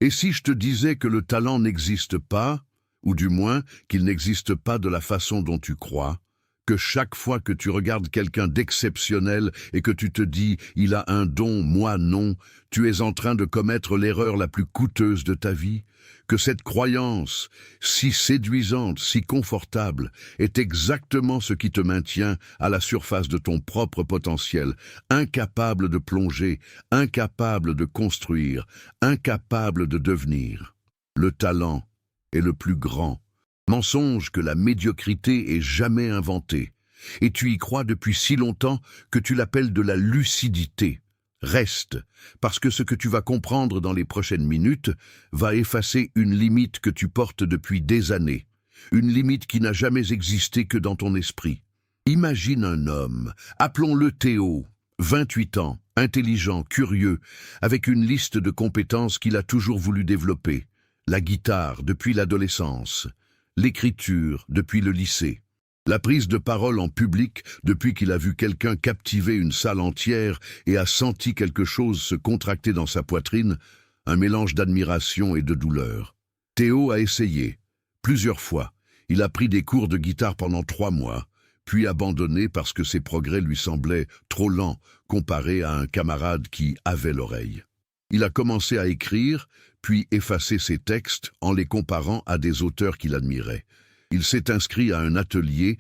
Et si je te disais que le talent n'existe pas, ou du moins qu'il n'existe pas de la façon dont tu crois, que chaque fois que tu regardes quelqu'un d'exceptionnel et que tu te dis « il a un don, moi non », tu es en train de commettre l'erreur la plus coûteuse de ta vie, que cette croyance, si séduisante, si confortable, est exactement ce qui te maintient à la surface de ton propre potentiel, incapable de plonger, incapable de construire, incapable de devenir. Le talent est le plus grand mensonge que la médiocrité ait jamais inventé, et tu y crois depuis si longtemps que tu l'appelles de la lucidité. Reste, parce que ce que tu vas comprendre dans les prochaines minutes va effacer une limite que tu portes depuis des années, une limite qui n'a jamais existé que dans ton esprit. Imagine un homme, appelons-le Théo, 28 ans, intelligent, curieux, avec une liste de compétences qu'il a toujours voulu développer. La guitare depuis l'adolescence, l'écriture depuis le lycée, la prise de parole en public depuis qu'il a vu quelqu'un captiver une salle entière et a senti quelque chose se contracter dans sa poitrine, un mélange d'admiration et de douleur. Théo a essayé, plusieurs fois. Il a pris des cours de guitare pendant 3 mois, puis abandonné parce que ses progrès lui semblaient trop lents comparés à un camarade qui avait l'oreille. Il a commencé à écrire, puis effacer ses textes en les comparant à des auteurs qu'il admirait. Il s'est inscrit à un atelier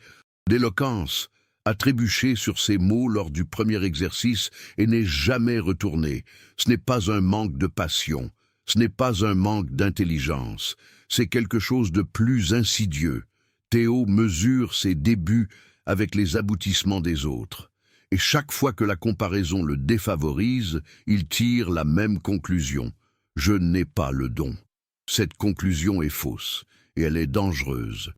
d'éloquence, a trébuché sur ses mots lors du premier exercice et n'est jamais retourné. Ce n'est pas un manque de passion, ce n'est pas un manque d'intelligence, c'est quelque chose de plus insidieux. Théo mesure ses débuts avec les aboutissements des autres. Et chaque fois que la comparaison le défavorise, il tire la même conclusion. Je n'ai pas le don. Cette conclusion est fausse, et elle est dangereuse.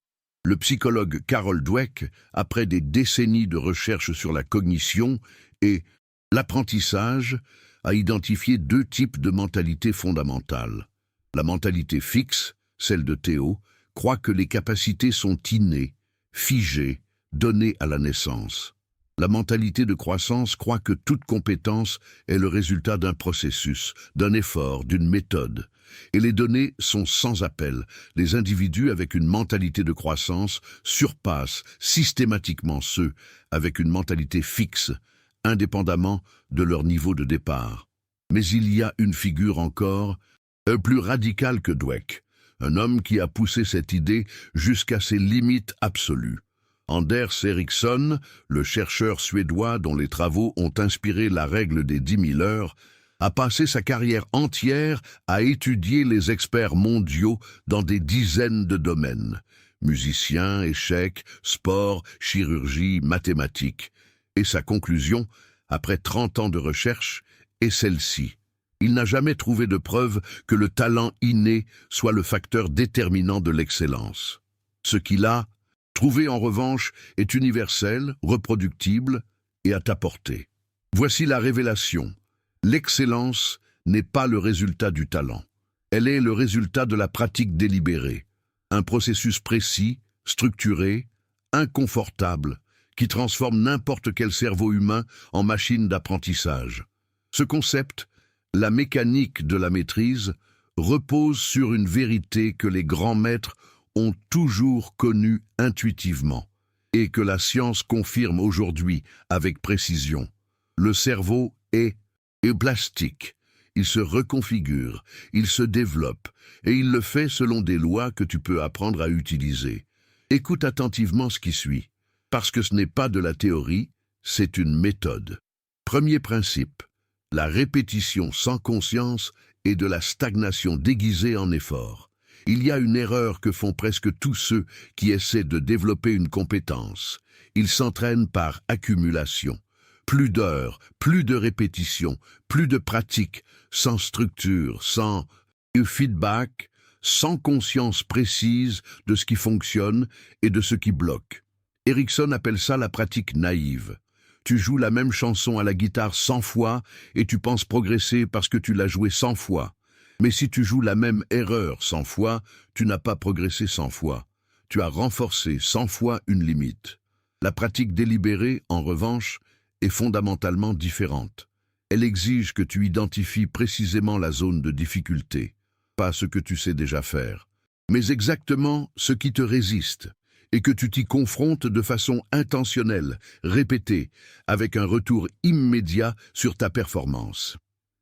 Le psychologue Carol Dweck, après des décennies de recherche sur la cognition et l'apprentissage, a identifié 2 types de mentalités fondamentales. La mentalité fixe, celle de Théo, croit que les capacités sont innées, figées, données à la naissance. La mentalité de croissance croit que toute compétence est le résultat d'un processus, d'un effort, d'une méthode. Et les données sont sans appel. Les individus avec une mentalité de croissance surpassent systématiquement ceux avec une mentalité fixe, indépendamment de leur niveau de départ. Mais il y a une figure encore, plus radicale que Dweck, un homme qui a poussé cette idée jusqu'à ses limites absolues. Anders Ericsson, le chercheur suédois dont les travaux ont inspiré la règle des 10 000 heures, a passé sa carrière entière à étudier les experts mondiaux dans des dizaines de domaines. Musiciens, échecs, sport, chirurgie, mathématiques. Et sa conclusion, après 30 ans de recherche, est celle-ci. Il n'a jamais trouvé de preuve que le talent inné soit le facteur déterminant de l'excellence. Ce qu'il a trouvé en revanche est universel, reproductible et à ta portée. Voici la révélation. L'excellence n'est pas le résultat du talent. Elle est le résultat de la pratique délibérée. Un processus précis, structuré, inconfortable, qui transforme n'importe quel cerveau humain en machine d'apprentissage. Ce concept, la mécanique de la maîtrise, repose sur une vérité que les grands maîtres ont toujours connue intuitivement et que la science confirme aujourd'hui avec précision. Le cerveau est plastique. Il se reconfigure, il se développe et il le fait selon des lois que tu peux apprendre à utiliser. Écoute attentivement ce qui suit, parce que ce n'est pas de la théorie, c'est une méthode. Premier principe, la répétition sans conscience est de la stagnation déguisée en effort. Il y a une erreur que font presque tous ceux qui essaient de développer une compétence. Ils s'entraînent par accumulation. Plus d'heures, plus de répétitions, plus de pratiques, sans structure, sans feedback, sans conscience précise de ce qui fonctionne et de ce qui bloque. Ericsson appelle ça la pratique naïve. Tu joues la même chanson à la guitare 100 fois et tu penses progresser parce que tu l'as jouée 100 fois. Mais si tu joues la même erreur 100 fois, tu n'as pas progressé 100 fois. Tu as renforcé 100 fois une limite. La pratique délibérée, en revanche, est fondamentalement différente. Elle exige que tu identifies précisément la zone de difficulté. pas ce que tu sais déjà faire, mais exactement ce qui te résiste, et que tu t'y confrontes de façon intentionnelle, répétée, avec un retour immédiat sur ta performance.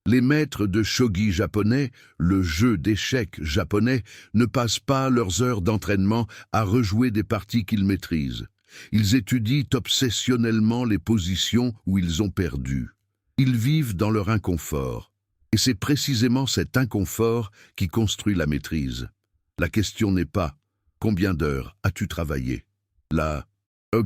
Les maîtres de shogi japonais, le jeu d'échecs japonais, ne passent pas leurs heures d'entraînement à rejouer des parties qu'ils maîtrisent. Ils étudient obsessionnellement les positions où ils ont perdu. Ils vivent dans leur inconfort. Et c'est précisément cet inconfort qui construit la maîtrise. La question n'est pas « Combien d'heures as-tu travaillé ?» La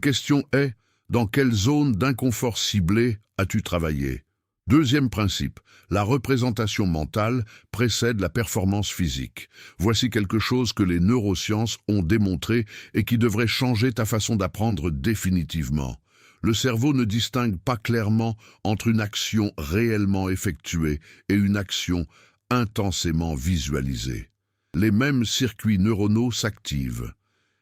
question est « Dans quelle zone d'inconfort ciblé as-tu travaillé ?» Deuxième principe, la représentation mentale précède la performance physique. Voici quelque chose que les neurosciences ont démontré et qui devrait changer ta façon d'apprendre définitivement. Le cerveau ne distingue pas clairement entre une action réellement effectuée et une action intensément visualisée. Les mêmes circuits neuronaux s'activent.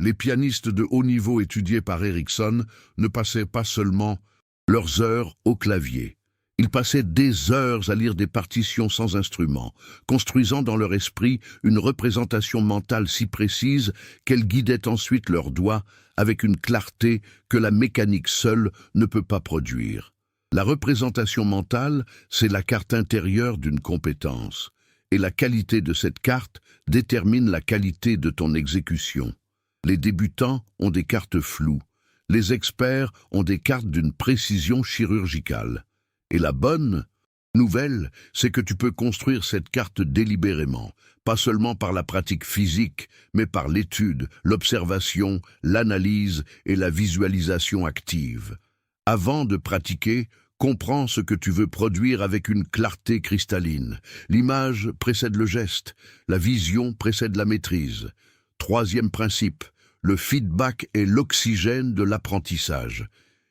Les pianistes de haut niveau étudiés par Erickson ne passaient pas seulement leurs heures au clavier. Ils passaient des heures à lire des partitions sans instrument, construisant dans leur esprit une représentation mentale si précise qu'elle guidait ensuite leurs doigts avec une clarté que la mécanique seule ne peut pas produire. La représentation mentale, c'est la carte intérieure d'une compétence, et la qualité de cette carte détermine la qualité de ton exécution. Les débutants ont des cartes floues, les experts ont des cartes d'une précision chirurgicale. Et la bonne nouvelle, c'est que tu peux construire cette carte délibérément, pas seulement par la pratique physique, mais par l'étude, l'observation, l'analyse et la visualisation active. Avant de pratiquer, comprends ce que tu veux produire avec une clarté cristalline. L'image précède le geste, la vision précède la maîtrise. Troisième principe, le feedback est l'oxygène de l'apprentissage.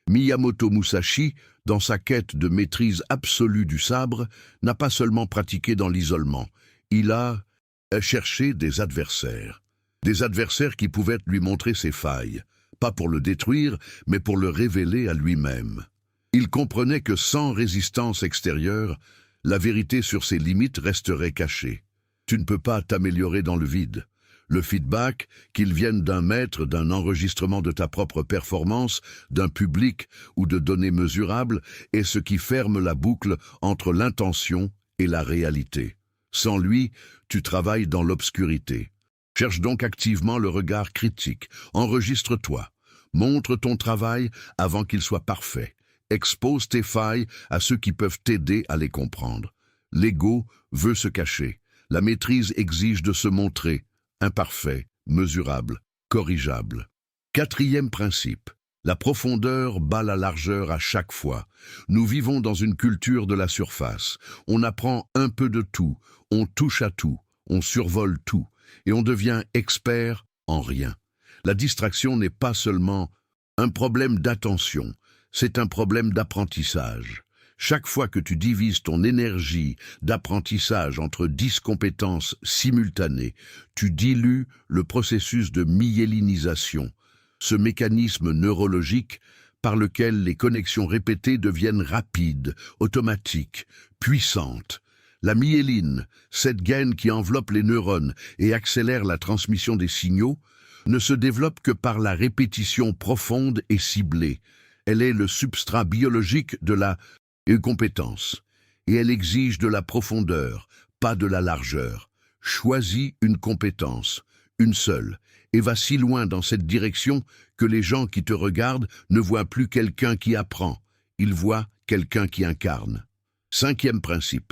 Miyamoto Musashi, dans sa quête de maîtrise absolue du sabre, n'a pas seulement pratiqué dans l'isolement. Il a cherché des adversaires qui pouvaient lui montrer ses failles, pas pour le détruire, mais pour le révéler à lui-même. Il comprenait que sans résistance extérieure, la vérité sur ses limites resterait cachée. Tu ne peux pas t'améliorer dans le vide. Le feedback, qu'il vienne d'un maître, d'un enregistrement de ta propre performance, d'un public ou de données mesurables, est ce qui ferme la boucle entre l'intention et la réalité. Sans lui, tu travailles dans l'obscurité. Cherche donc activement le regard critique. Enregistre-toi. Montre ton travail avant qu'il soit parfait. Expose tes failles à ceux qui peuvent t'aider à les comprendre. L'ego veut se cacher. La maîtrise exige de se montrer. Imparfait, mesurable, corrigeable. Quatrième principe, la profondeur bat la largeur à chaque fois. Nous vivons dans une culture de la surface. On apprend un peu de tout, on touche à tout, on survole tout, et on devient expert en rien. La distraction n'est pas seulement un problème d'attention, c'est un problème d'apprentissage. Chaque fois que tu divises ton énergie d'apprentissage entre 10 compétences simultanées, tu dilues le processus de myélinisation, ce mécanisme neurologique par lequel les connexions répétées deviennent rapides, automatiques, puissantes. La myéline, cette gaine qui enveloppe les neurones et accélère la transmission des signaux, ne se développe que par la répétition profonde et ciblée. Elle est le substrat biologique de la compétence, et elle exige de la profondeur, pas de la largeur. Choisis une compétence, une seule, et va si loin dans cette direction que les gens qui te regardent ne voient plus quelqu'un qui apprend, ils voient quelqu'un qui incarne. Cinquième principe,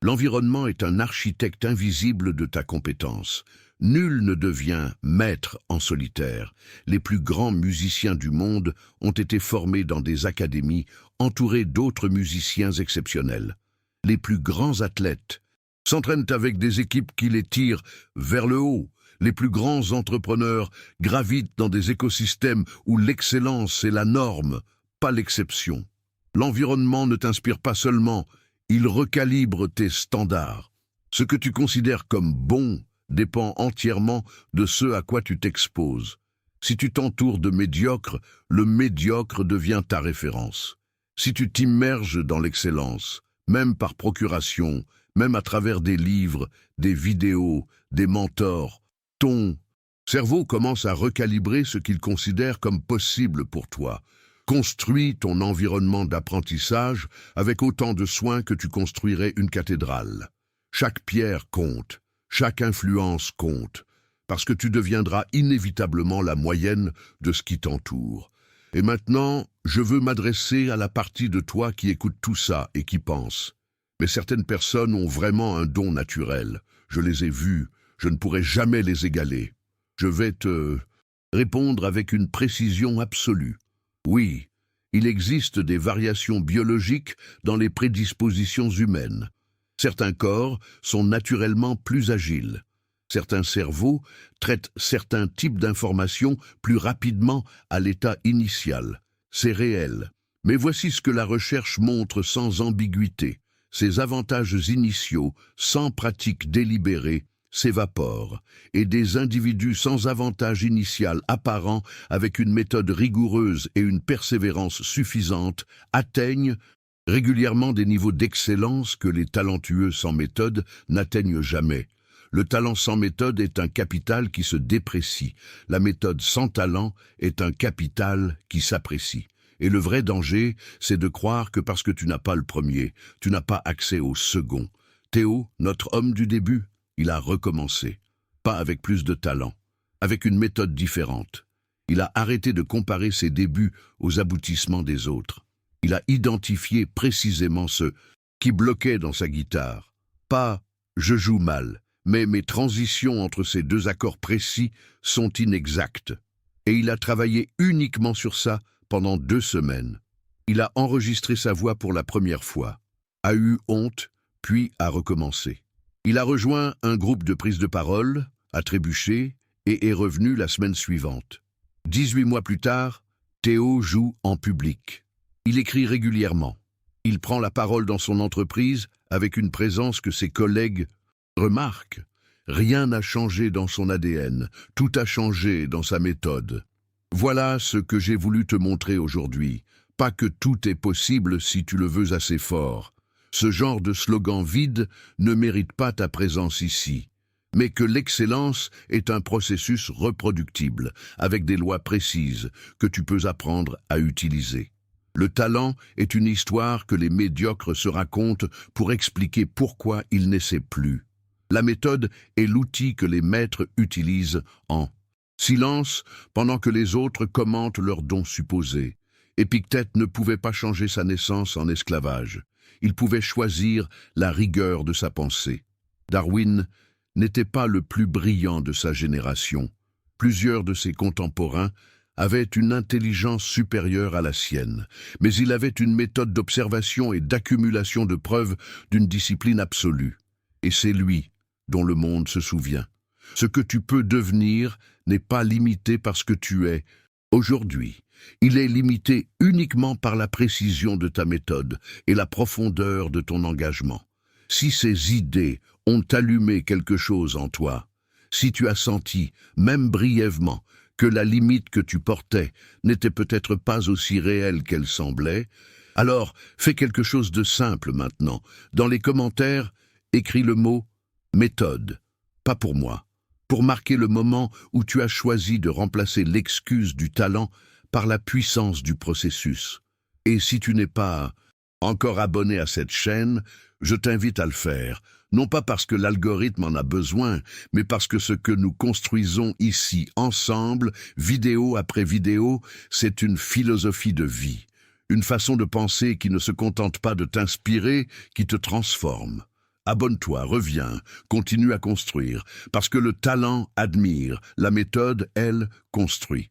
l'environnement est un architecte invisible de ta compétence. Nul ne devient maître en solitaire. Les plus grands musiciens du monde ont été formés dans des académies entourés d'autres musiciens exceptionnels. Les plus grands athlètes s'entraînent avec des équipes qui les tirent vers le haut. Les plus grands entrepreneurs gravitent dans des écosystèmes où l'excellence est la norme, pas l'exception. L'environnement ne t'inspire pas seulement, il recalibre tes standards. Ce que tu considères comme bon dépend entièrement de ce à quoi tu t'exposes. Si tu t'entoures de médiocres, le médiocre devient ta référence. Si tu t'immerges dans l'excellence, même par procuration, même à travers des livres, des vidéos, des mentors. Ton cerveau commence à recalibrer ce qu'il considère comme possible pour toi. Construis ton environnement d'apprentissage avec autant de soin que tu construirais une cathédrale. Chaque pierre compte, chaque influence compte, parce que tu deviendras inévitablement la moyenne de ce qui t'entoure. Et maintenant, je veux m'adresser à la partie de toi qui écoute tout ça et qui pense. Mais certaines personnes ont vraiment un don naturel. Je les ai vues, je ne pourrai jamais les égaler. Je vais te répondre avec une précision absolue. Oui, il existe des variations biologiques dans les prédispositions humaines. Certains corps sont naturellement plus agiles. Certains cerveaux traitent certains types d'informations plus rapidement à l'état initial. C'est réel. Mais voici ce que la recherche montre sans ambiguïté. Ces avantages initiaux, sans pratique délibérée, s'évaporent, et des individus sans avantage initial apparent, avec une méthode rigoureuse et une persévérance suffisante, atteignent régulièrement des niveaux d'excellence que les talentueux sans méthode n'atteignent jamais. Le talent sans méthode est un capital qui se déprécie. La méthode sans talent est un capital qui s'apprécie. Et le vrai danger, c'est de croire que parce que tu n'as pas le premier, tu n'as pas accès au second. Théo, notre homme du début, il a recommencé. Pas avec plus de talent, avec une méthode différente. Il a arrêté de comparer ses débuts aux aboutissements des autres. Il a identifié précisément ce qui bloquait dans sa guitare. Pas « je joue mal », mais mes transitions entre ces deux accords précis sont inexactes. Et il a travaillé uniquement sur ça pendant 2 semaines. Il a enregistré sa voix pour la première fois, a eu honte, puis a recommencé. Il a rejoint un groupe de prise de parole, a trébuché et est revenu la semaine suivante. 18 mois plus tard, Théo joue en public. Il écrit régulièrement. Il prend la parole dans son entreprise avec une présence que ses collègues remarquent. Rien n'a changé dans son ADN, tout a changé dans sa méthode. Voilà ce que j'ai voulu te montrer aujourd'hui. Pas que tout est possible si tu le veux assez fort. Ce genre de slogan vide ne mérite pas ta présence ici. Mais que l'excellence est un processus reproductible, avec des lois précises que tu peux apprendre à utiliser. Le talent est une histoire que les médiocres se racontent pour expliquer pourquoi ils n'essaient plus. La méthode est l'outil que les maîtres utilisent en silence pendant que les autres commentent leurs dons supposés. Épictète ne pouvait pas changer sa naissance en esclavage. Il pouvait choisir la rigueur de sa pensée. Darwin n'était pas le plus brillant de sa génération. Plusieurs de ses contemporains avaient une intelligence supérieure à la sienne, mais il avait une méthode d'observation et d'accumulation de preuves d'une discipline absolue. Et c'est lui dont le monde se souvient. Ce que tu peux devenir n'est pas limité par ce que tu es aujourd'hui. Il est limité uniquement par la précision de ta méthode et la profondeur de ton engagement. Si ces idées ont allumé quelque chose en toi, si tu as senti, même brièvement, que la limite que tu portais n'était peut-être pas aussi réelle qu'elle semblait, alors fais quelque chose de simple maintenant. Dans les commentaires, écris le mot « méthode », pas pour moi, pour marquer le moment où tu as choisi de remplacer l'excuse du talent par la puissance du processus. Et si tu n'es pas encore abonné à cette chaîne, je t'invite à le faire, non pas parce que l'algorithme en a besoin, mais parce que ce que nous construisons ici ensemble, vidéo après vidéo, c'est une philosophie de vie, une façon de penser qui ne se contente pas de t'inspirer, qui te transforme. Abonne-toi, reviens, continue à construire, parce que le talent admire, la méthode, elle, construit.